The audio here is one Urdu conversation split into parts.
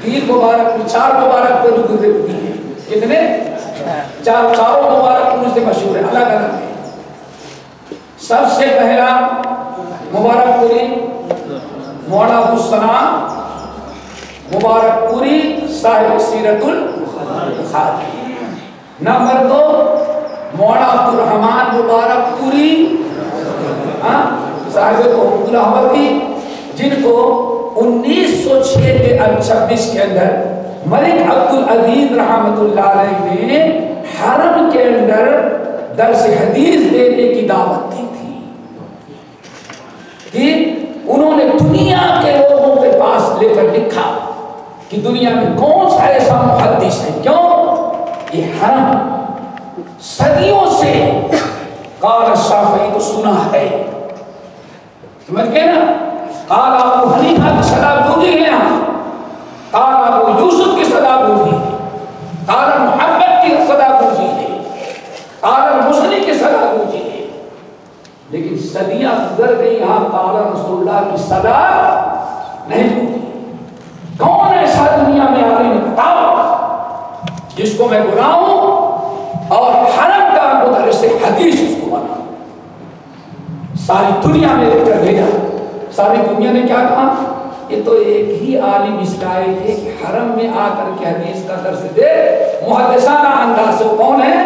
تین مبارک 4 مبارک پہ گزرے ہوئی ہیں. کتنے؟ چاروں مبارک پور سے مشہور ہے، الگ الگ ہے. سب سے پہلا مبارک پوری مولانا ابوالسلام مبارک پوری صاحب سیرت البخاری. نمبر 2 مولانا عبدالرحمن مبارک پوری صاحب حکمت الاحمدی، جن کو 1906 کے 26 کے اندر ملک عبدالعزیز رحمت اللہ علیہ نے حرم کے اندر درس حدیث دینے کی دعوت دی تھی کہ انہوں نے دنیا کے لوگوں کے پاس لے کر لکھا کہ دنیا میں کون سا ایسا محدث ہے. کیوں؟ یہ حرم صدیوں سے قال الشافعی تو سنا ہے، سمجھ گئے نا. قال ابو حنیفہ کی صدا گونجی ہے یہاں، قال ابو یوسف کی صدا گونجی ہے، قال محمد کی صدا گونجی ہے، قال مسلم کی صدا گونجی ہے. لیکن صدیاں گزر گئی، یہاں قال رسول اللہ کی صدا نہیں گونجی. کون ایسا دنیا میں عالم بتاؤ جس کو میں بلاؤں اور حرم کا مدرس حدیث اس کو بناؤں؟ ساری دنیا میں لے کر بھیجا. ساری دنیا نے کیا کہا؟ یہ تو ایک ہی عالم اس لائق ہے کہ حرم میں آ کر کے حدیث کا درس دے محدثانہ انداز سے. کون ہے؟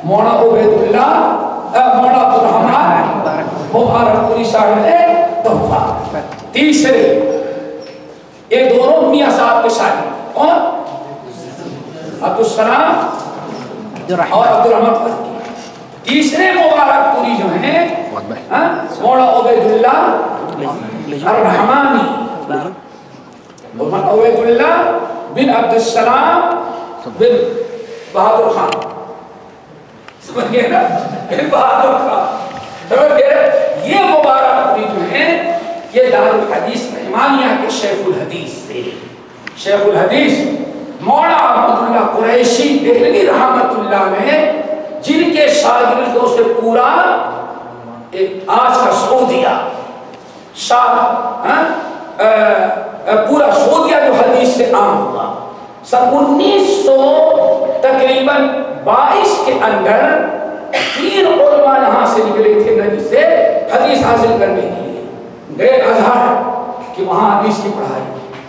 مولانا عبید اللہ مولانا عبدالرحمن مبارک پوری صاحب تحفہ. تیسرے یہ دونوں میاں صاحب کے شاگرد کون؟ عبدالسلام اور عبدالرحمن. تیسرے مبارک پوری جو ہیں مولانا عبید اللہ الرحمانی، عبید اللہ بن عبدالسلام بن بہادر خان. سمجھ گئے نا؟ بن بہادر خان. سمجھ گئے؟ یہ مبارک پوری جو ہیں یہ دارالحدیث رحمانیہ کے شیخ الحدیث تھے. شیخ الحدیث مولانا احمد اللہ قریشی دہلوی رحمت اللہ نے، جن کے شاگردوں سے پورا آج کا سعودیہ پورا سعودیہ جو حدیث سے عام ہوا. سن 1900 تقریباً 22 کے اندر 3 علماء یہاں سے نکلے تھے نجد سے حدیث حاصل کرنے کے لیے. گئے ازہر کہ وہاں حدیث کی پڑھائی.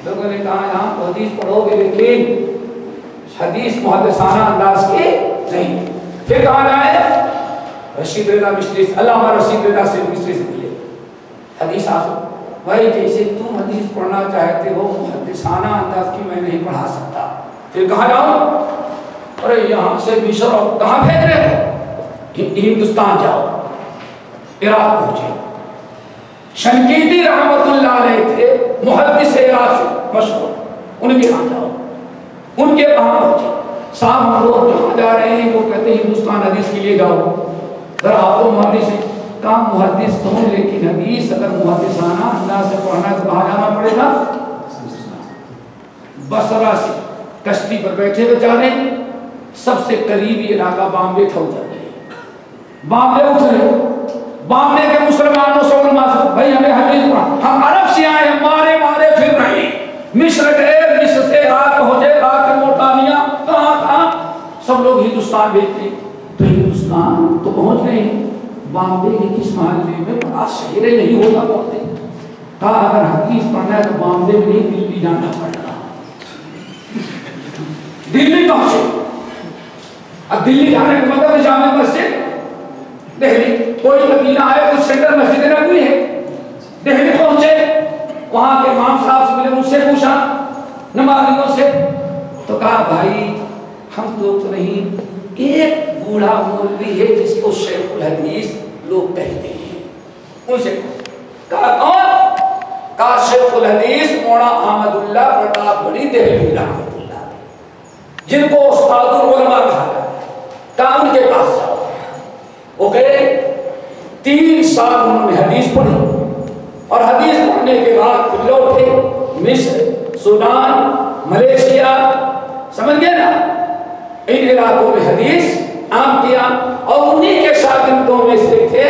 لوگوں نے کہا یہاں تو حدیث پڑھو گے لیکن حدیث محدثانہ انداز کے نہیں. پھر کہا جائے رشید رضا مصری، علامہ رشید رضا مصری سے ملے حدیث حاصل. بھائی جیسے تم حدیث پڑھنا چاہتے ہو محدثانہ انداز کی میں نہیں پڑھا سکتا. پھر کہا جاؤ؟ ارے یہاں سے مصر کہاں بھیج رہے ہو؟ ہندوستان جاؤ. عراق پہنچے. شنقیطی رحمت اللہ علیہ تھے محدث عراق سے مشہور، ان کے ہاں جاؤ. ان کے وہاں پہنچے. صاحب ہم لوگ جہاں جا رہے ہیں وہ کہتے ہیں ہندوستان حدیث کے لیے جاؤ. ذرا آپ تو محدث ہیں. کہا محدث تو ہوں لیکن حدیث اگر محدثانہ انداز سے پڑھنا ہے تو کہاں جانا پڑے گا؟ بصرہ سے کشتی پر بیٹھے ہوئے جا رہے ہیں. سب سے قریبی علاقہ بامبے تھا. اتر گئے. بامبے اترے. بامبے کے مسلمانوں سے علماء سے بھائی ہمیں حدیث پڑھا. ہم عرب سے آئے ہیں، مارے مارے پھر رہے ہیں. مصر گئے، مصر سے رات پہنچے، رات کے موٹانیاں کہاں سب لوگ ہندوستان بھیجتے. تو ہندوستان تو پہنچ گئے ہیں، بامبے کے کس محلے میں بڑا شہر ہے نہیں ہوتا پڑھتے. کہا اگر حدیث پڑھنا ہے تو بامبے میں نہیں دلی جانا پڑے گا. دلی پہنچے. اب دلی جانے کا مطلب جامع مسجد دہلی، کوئی مدینہ آئے تو سینٹر مسجد نبوی ہے. دہلی پہنچے، وہاں کے امام صاحب سے ملے، ان سے پوچھا نمازیوں سے. تو کہا بھائی ہم لوگ تو نہیں، ایک بوڑھا مولوی ہے جس کو شیخ الحدیث لوگ کہتے ہیں، ان سے کہا کون؟ کہا شیخ الحدیث مولانا احمد اللہ پرتاپ گڑھی دہلوی رحمۃ اللہ علیہ، جن کو استاد العلماء کہا جاتا ہے. کہا ان کے پاس جاؤ. وہ گئے. 3 سال انہوں نے حدیث پڑھی اور حدیث پڑھنے کے بعد پھر لوٹے مصر، سودان، ملیشیا. سمجھ گئے نا؟ ان علاقوں میں حدیث عام کیا. اور انہی کے شاگردوں میں سے تھے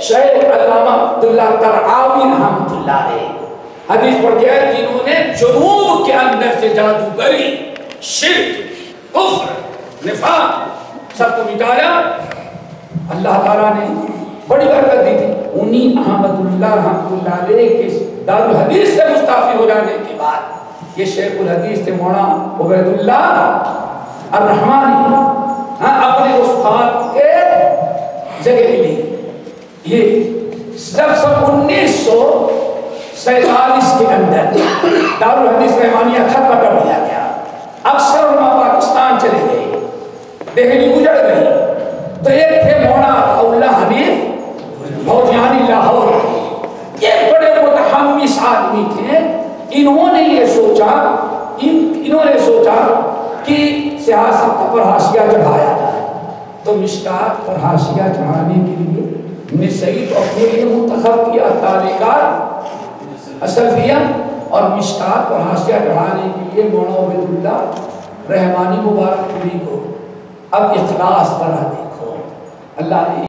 شیخ علامہ عبداللہ ترعاوی رحمۃ اللہ علیہ. حدیث پڑھ کے ہے جنہوں نے جنوب کے اندر سے جادوگری، شرک، کفر، نفاق سب کو مٹایا، اللہ تعالیٰ نے بڑی برکت دی تھی۔ انہی احمد اللہ رحمۃ اللہ علیہ کے دارالحدیث سے مستعفی ہو جانے کے بعد یہ شیخ الحدیث تھے مولانا عبید اللہ الرحمانی، اپنے استاد کے جگہ لی۔ یہ جب سن 1947 کے اندر دارالحدیث رحمانیہ ختم کر دیا گیا، اکثر علماء پاکستان چلے گئے، دہلی اجڑ گئی، تو ایک تھے مولانا اللہ حبیب بھوجانی لاہور کے، یہ بڑے متحمس آدمی تھے۔ انہوں نے یہ سوچا کہ سیاست پر حاشیہ چڑھایا جائے، تو مشکات پر حاشیہ چڑھانے کے لیے نے سعید اپنے لیے منتخب کیا تعلیقات اسلفیہ، اور مشکات پر حاشیہ چڑھانے کے لیے مولانا عبید اللہ رحمانی مبارک پوری کو۔ اب اخلاص طرح دیکھو، اللہ نے